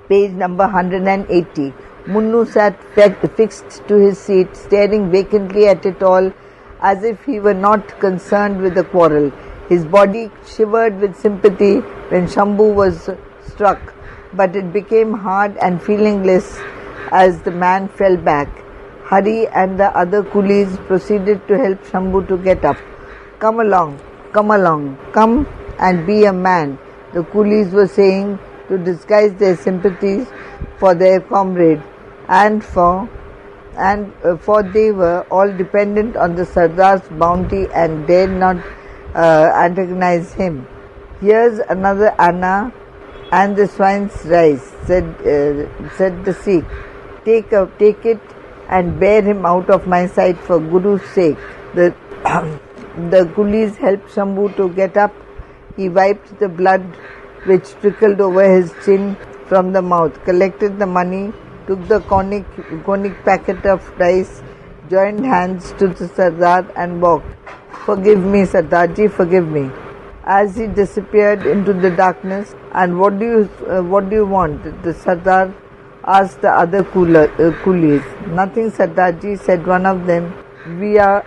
Page number 180. Munnu sat fixed to his seat, staring vacantly at it all, as if he were not concerned with the quarrel. His body shivered with sympathy when Shambhu was struck, but it became hard and feelingless as the man fell back. Hari and the other coolies proceeded to help Shambhu to get up. Come along, come and be a man, the coolies were saying to disguise their sympathies for their comrade, and for they were all dependent on the Sardar's bounty and dared not antagonize him. Here's another Anna and the swine's rice, said the Sikh. Take it and bear him out of my sight for Guru's sake. The coolies helped Shambhu to get up. He wiped the blood which trickled over his chin from the mouth, collected the money, took the conic packet of rice, joined hands to the Sardar and walked. Forgive me, Sardarji, forgive me. As he disappeared into the darkness, and what do you want? The Sardar asked the other coolies. Nothing, Sardarji, said one of them. We are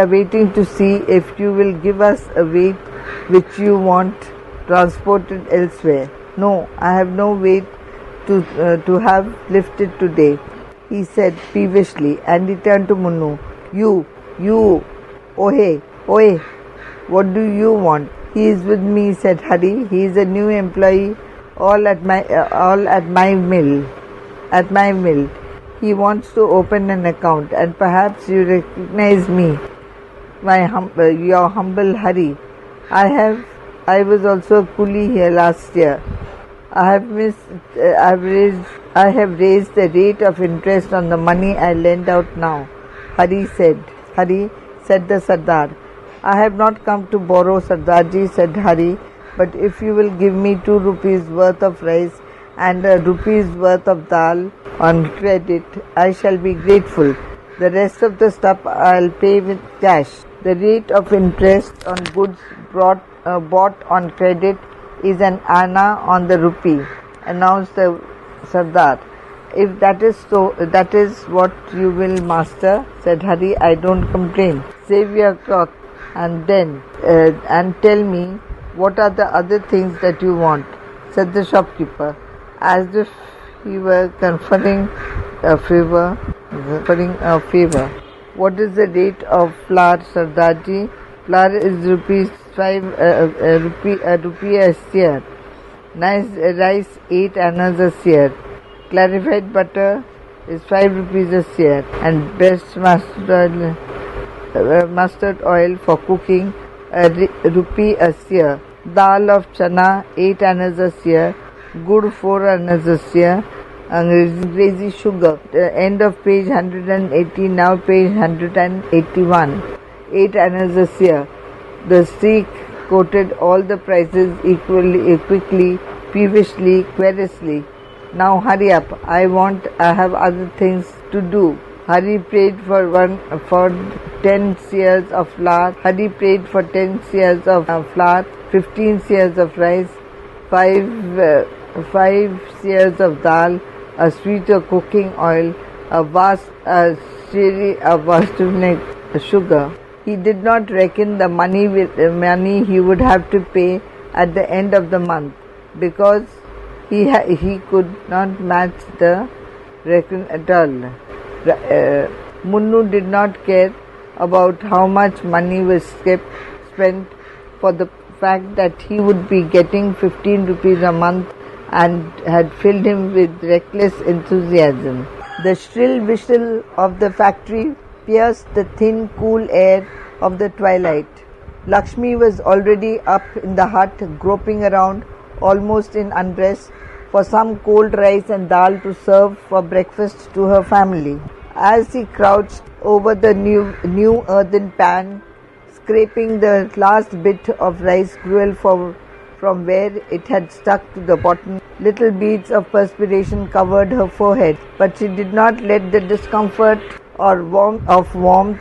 waiting to see if you will give us a weight which you want transported elsewhere. No, I have no weight to have lifted today, he said peevishly, and he turned to Munnu. You, ohe, what do you want? He is with me, said Hari. He is a new employee, all at my mill. He wants to open an account, and perhaps you recognize me, your humble Hari. I was also a coolie here last year. I have raised the rate of interest on the money I lend out now. Hari, said the Sardar. I have not come to borrow, Sardarji, said Hari, but if you will give me 2 rupees worth of rice and a rupee's worth of dal on credit, I shall be grateful. The rest of the stuff I'll pay with cash. The rate of interest on goods bought on credit is an anna on the rupee, announced the Sardar. If that is so, that is what you will, master, said Hari. I don't complain. Save your cloth and tell me what are the other things that you want, said the shopkeeper, as if he were conferring a favor. What is the rate of flour, Sardarji? Flour is rupees 5 rupee a seer. Nice rice 8 annas a seer. Clarified butter is 5 rupees a seer, and best mustard oil for cooking a rupee a seer. Dal of chana 8 annas a seer. Gur 4 annas a seer. Angrezi sugar. End of page 180. Now page 181. 8 annas a seer. The Sikh quoted all the prices quickly, peevishly, querulously. Now hurry up! I have other things to do. Hari prayed for 10 seers of flour. Hari prayed for 10 seers of flour, 15 seers of rice, 5 seers of dal, a sweeter cooking oil, a vast sugar. He did not reckon the money he would have to pay at the end of the month, because he could not match the reckon at all. Munnu did not care about how much money was spent, for the fact that he would be getting 15 rupees a month and had filled him with reckless enthusiasm. The shrill whistle of the factory pierced the thin, cool air of the twilight. Lakshmi was already up in the hut, groping around, almost in undress, for some cold rice and dal to serve for breakfast to her family. As he crouched over the new earthen pan, scraping the last bit of rice gruel from where it had stuck to the bottom, little beads of perspiration covered her forehead, but she did not let the discomfort or warmth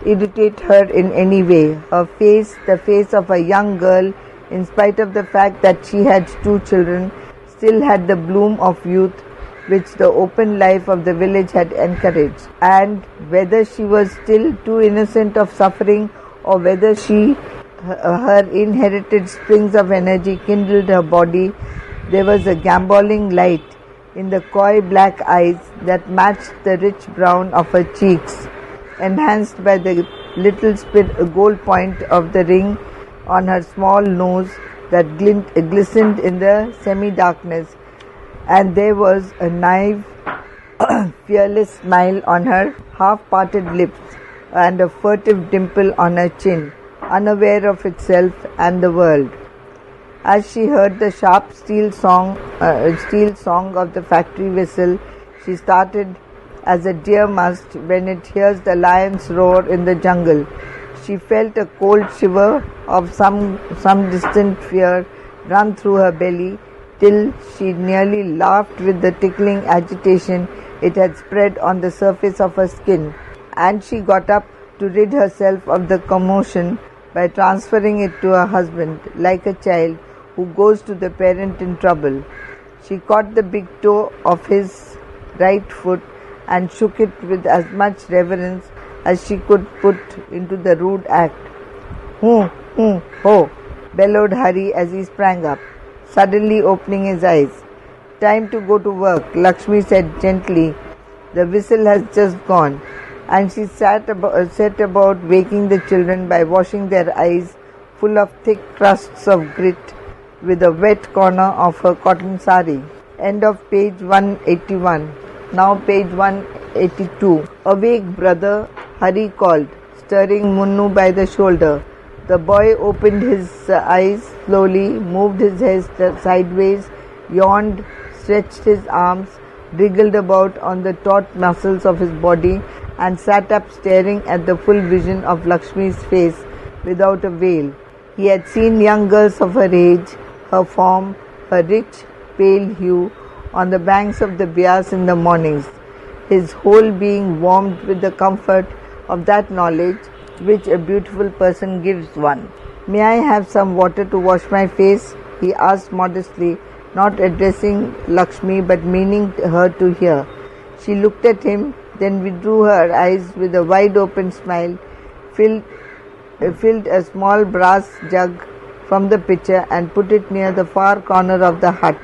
irritate her in any way. Her face, the face of a young girl, in spite of the fact that she had 2 children, still had the bloom of youth which the open life of the village had encouraged, and whether she was still too innocent of suffering, or whether her inherited springs of energy kindled her body, there was a gambolling light in the coy black eyes that matched the rich brown of her cheeks, enhanced by the little gold point of the ring on her small nose that glistened in the semi-darkness, and there was a naive, fearless smile on her half-parted lips and a furtive dimple on her chin, unaware of itself and the world. As she heard the sharp steel song of the factory whistle, she started as a deer must when it hears the lion's roar in the jungle. She felt a cold shiver of some distant fear run through her belly, till she nearly laughed with the tickling agitation it had spread on the surface of her skin, and she got up to rid herself of the commotion by transferring it to her husband, like a child who goes to the parent in trouble. She caught the big toe of his right foot and shook it with as much reverence as she could put into the rude act. Ho, bellowed Hari as he sprang up, suddenly opening his eyes. Time to go to work, Lakshmi said gently. The whistle has just gone. And she set about waking the children by washing their eyes full of thick crusts of grit with a wet corner of her cotton sari. End of page 181. Now page 182. Awake, brother, Hari called, stirring Munnu by the shoulder. The boy opened his eyes slowly, moved his head sideways, yawned, stretched his arms, wriggled about on the taut muscles of his body, and sat up staring at the full vision of Lakshmi's face without a veil. He had seen young girls of her age, her form, her rich, pale hue, on the banks of the Bias in the mornings, his whole being warmed with the comfort of that knowledge which a beautiful person gives one. May I have some water to wash my face? He asked modestly, not addressing Lakshmi but meaning her to hear. She looked at him, then withdrew her eyes with a wide open smile, filled a small brass jug from the pitcher and put it near the far corner of the hut,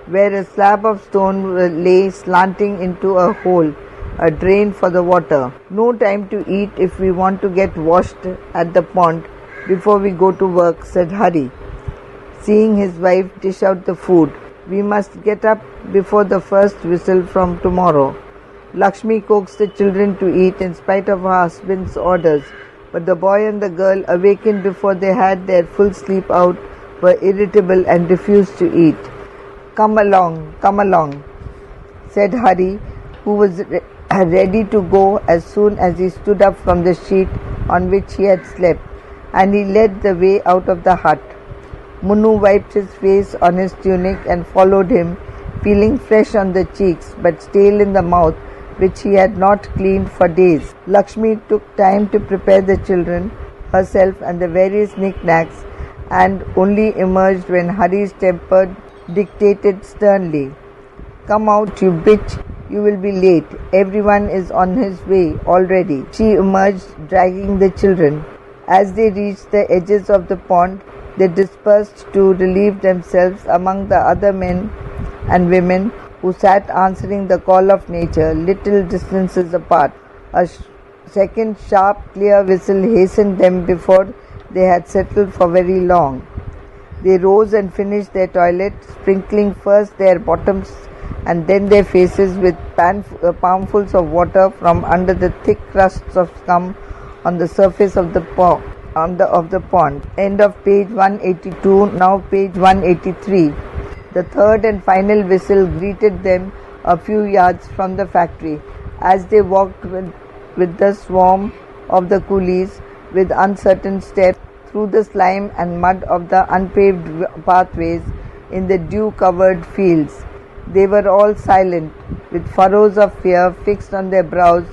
where a slab of stone lay slanting into a hole, a drain for the water. No time to eat if we want to get washed at the pond before we go to work, said Hari, seeing his wife dish out the food. We must get up before the first whistle from tomorrow. Lakshmi coaxed the children to eat in spite of her husband's orders, but the boy and the girl, awakened before they had their full sleep out, were irritable and refused to eat. Come along, said Hari, who was ready to go as soon as he stood up from the sheet on which he had slept, and he led the way out of the hut. Munnu wiped his face on his tunic and followed him, feeling fresh on the cheeks but stale in the mouth, which he had not cleaned for days. Lakshmi took time to prepare the children, herself and the various knickknacks, and only emerged when Hari's temper dictated sternly. Come out, you bitch, you will be late. Everyone is on his way already. She emerged, dragging the children. As they reached the edges of the pond, they dispersed to relieve themselves among the other men and women who sat answering the call of nature, little distances apart. A second sharp, clear whistle hastened them before they had settled for very long. They rose and finished their toilet, sprinkling first their bottoms and then their faces with palmfuls of water from under the thick crusts of scum on the surface of the pond. End of page 182. Now page 183. The third and final whistle greeted them a few yards from the factory. As they walked with the swarm of the coolies with uncertain steps through the slime and mud of the unpaved pathways in the dew-covered fields, they were all silent, with furrows of fear fixed on their brows,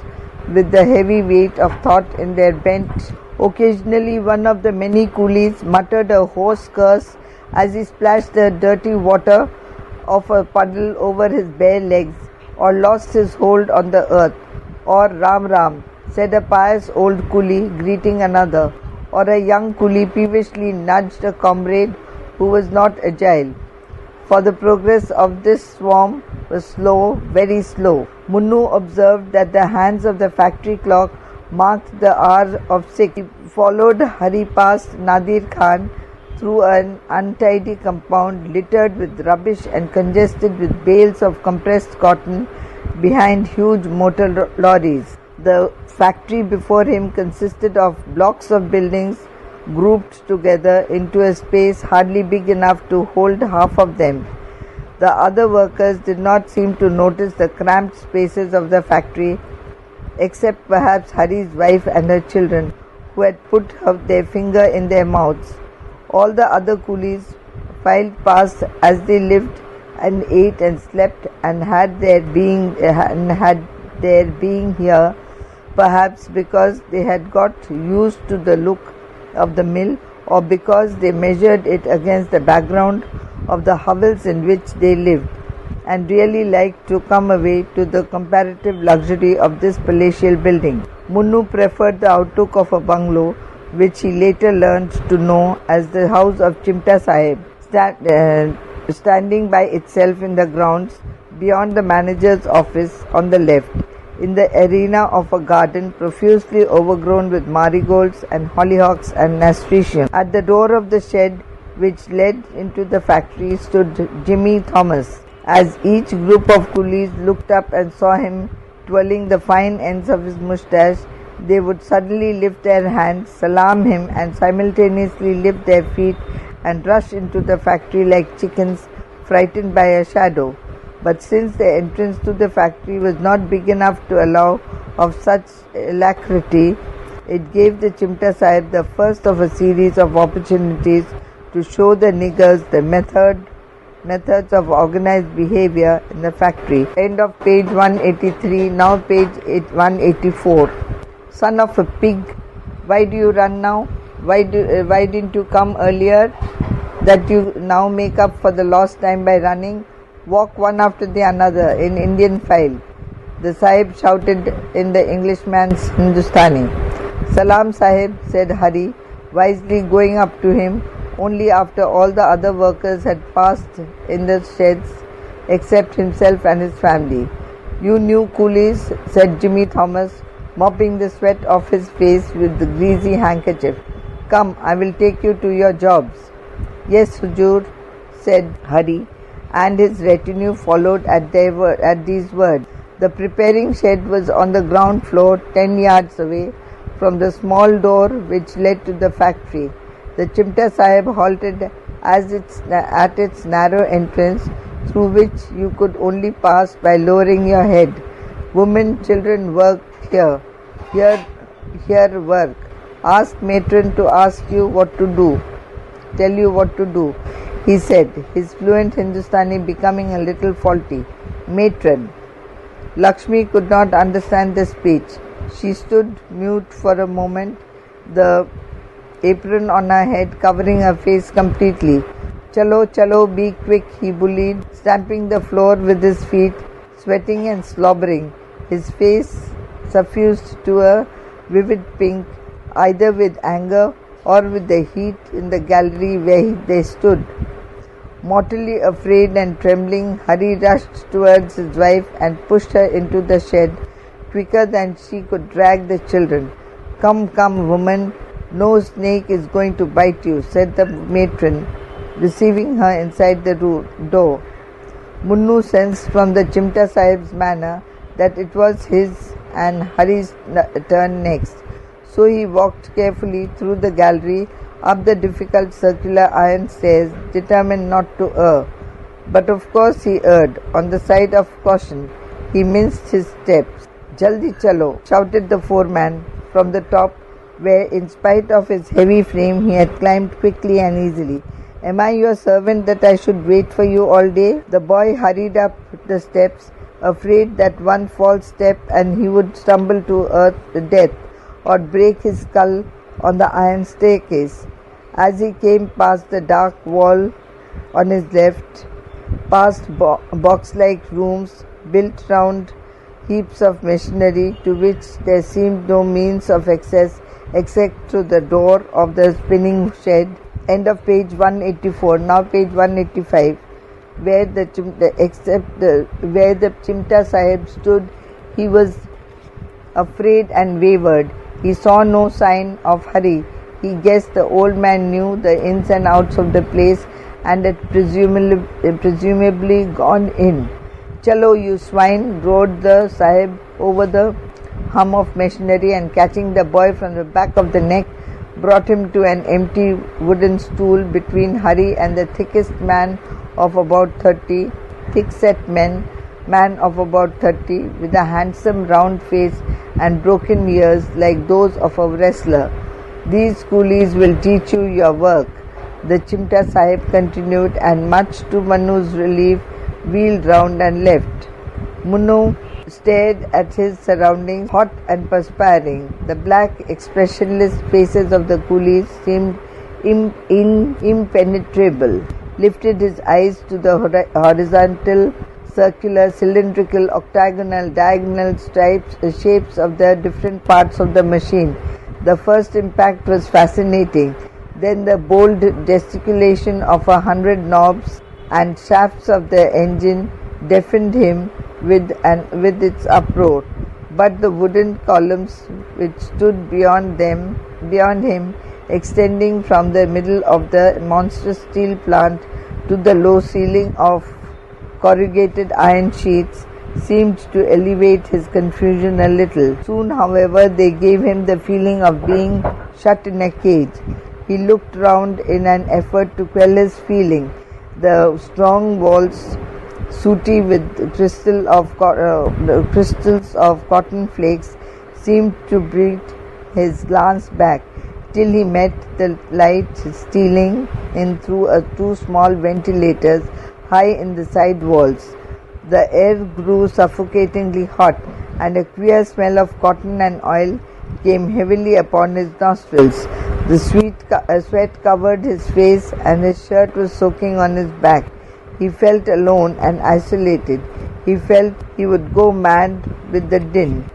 with the heavy weight of thought in their bent. Occasionally one of the many coolies muttered a hoarse curse as he splashed the dirty water of a puddle over his bare legs, or lost his hold on the earth, or Ram Ram, said a pious old coolie greeting another, or a young coolie peevishly nudged a comrade who was not agile. For the progress of this swarm was slow, very slow. Munnu observed that the hands of the factory clock marked the hour of 6. He followed Hari past Nadir Khan through an untidy compound littered with rubbish and congested with bales of compressed cotton behind huge motor lorries. The factory before him consisted of blocks of buildings grouped together into a space hardly big enough to hold half of them. The other workers did not seem to notice the cramped spaces of the factory, except perhaps Hari's wife and her children, who had put their finger in their mouths. All the other coolies filed past as they lived and ate and slept and had their being here, perhaps because they had got used to the look of the mill, or because they measured it against the background of the hovels in which they lived, and really liked to come away to the comparative luxury of this palatial building. Munnu preferred the outlook of a bungalow, which he later learned to know as the house of Chimta Sahib, standing by itself in the grounds beyond the manager's office on the left, in the arena of a garden profusely overgrown with marigolds and hollyhocks and nasturtium. At the door of the shed which led into the factory stood Jimmy Thomas. As each group of coolies looked up and saw him twirling the fine ends of his moustache, they would suddenly lift their hands, salam him, and simultaneously lift their feet and rush into the factory like chickens frightened by a shadow. But since the entrance to the factory was not big enough to allow of such alacrity, it gave the Chimta Sahib the first of a series of opportunities to show the niggers the methods of organized behavior in the factory. End of page 183, now page 184. Son of a pig, why do you run now? Why didn't you come earlier, that you now make up for the lost time by running? Walk one after the another in Indian file, the Sahib shouted in the Englishman's Hindustani. Salam Sahib, said Hari, wisely going up to him only after all the other workers had passed in the sheds except himself and his family. You new coolies, said Jimmy Thomas, mopping the sweat off his face with the greasy handkerchief. Come, I will take you to your jobs. Yes, Hujur, said Hari, and his retinue followed at these words. The preparing shed was on the ground floor 10 yards away from the small door which led to the factory. The Chimta Sahib halted at its narrow entrance, through which you could only pass by lowering your head. Women, children worked here. Here work. Ask matron to ask you what to do. Tell you what to do, he said, his fluent Hindustani becoming a little faulty. Matron. Lakshmi could not understand the speech. She stood mute for a moment, the apron on her head covering her face completely. Chalo, chalo, be quick, he bullied, stamping the floor with his feet, sweating and slobbering, his face suffused to a vivid pink, either with anger or with the heat in the gallery where they stood. Mortally afraid and trembling, Hari rushed towards his wife and pushed her into the shed quicker than she could drag the children. Come, come, woman, no snake is going to bite you, said the matron, receiving her inside the door. Munnu sensed from the Chimta Sahib's manner that it was his and Hari's turn next. So he walked carefully through the gallery, up the difficult circular iron stairs, determined not to err. But of course he erred. On the side of caution, he minced his steps. Jaldi chalo, shouted the foreman from the top, where in spite of his heavy frame he had climbed quickly and easily. Am I your servant that I should wait for you all day? The boy hurried up the steps, afraid that one false step and he would stumble to death, or break his skull on the iron staircase. As he came past the dark wall on his left, past box-like rooms built round heaps of machinery to which there seemed no means of access except through the door of the spinning shed. End of page 184. Now page 185. Where the Chimta Sahib stood, he was afraid and wavered. He saw no sign of hurry. He guessed the old man knew the ins and outs of the place and had presumably gone in. "Chalo, you swine," roared the Sahib over the hum of machinery, and catching the boy from the back of the neck, brought him to an empty wooden stool between Hari and the thickest man of about 30, thick-set man of about 30, with a handsome round face and broken ears like those of a wrestler. "These coolies will teach you your work," the Chimta Sahib continued, and much to Manu's relief, wheeled round and left. Manu stared at his surroundings, hot and perspiring. The black, expressionless faces of the coolies seemed impenetrable. Lifted his eyes to the horizontal, circular, cylindrical, octagonal, diagonal shapes of the different parts of the machine. The first impact was fascinating. Then the bold gesticulation of 100 knobs and shafts of the engine deafened him with its uproar. But the wooden columns which stood beyond him, extending from the middle of the monstrous steel plant to the low ceiling of corrugated iron sheets, seemed to elevate his confusion a little. Soon, however, they gave him the feeling of being shut in a cage. He looked round in an effort to quell his feeling. The strong walls, sooty with crystals of cotton flakes, seemed to beat his glance back, till he met the light stealing in through two small ventilators high in the side walls. The air grew suffocatingly hot, and a queer smell of cotton and oil came heavily upon his nostrils. The sweat covered his face, and his shirt was soaking on his back. He felt alone and isolated. He felt he would go mad with the din.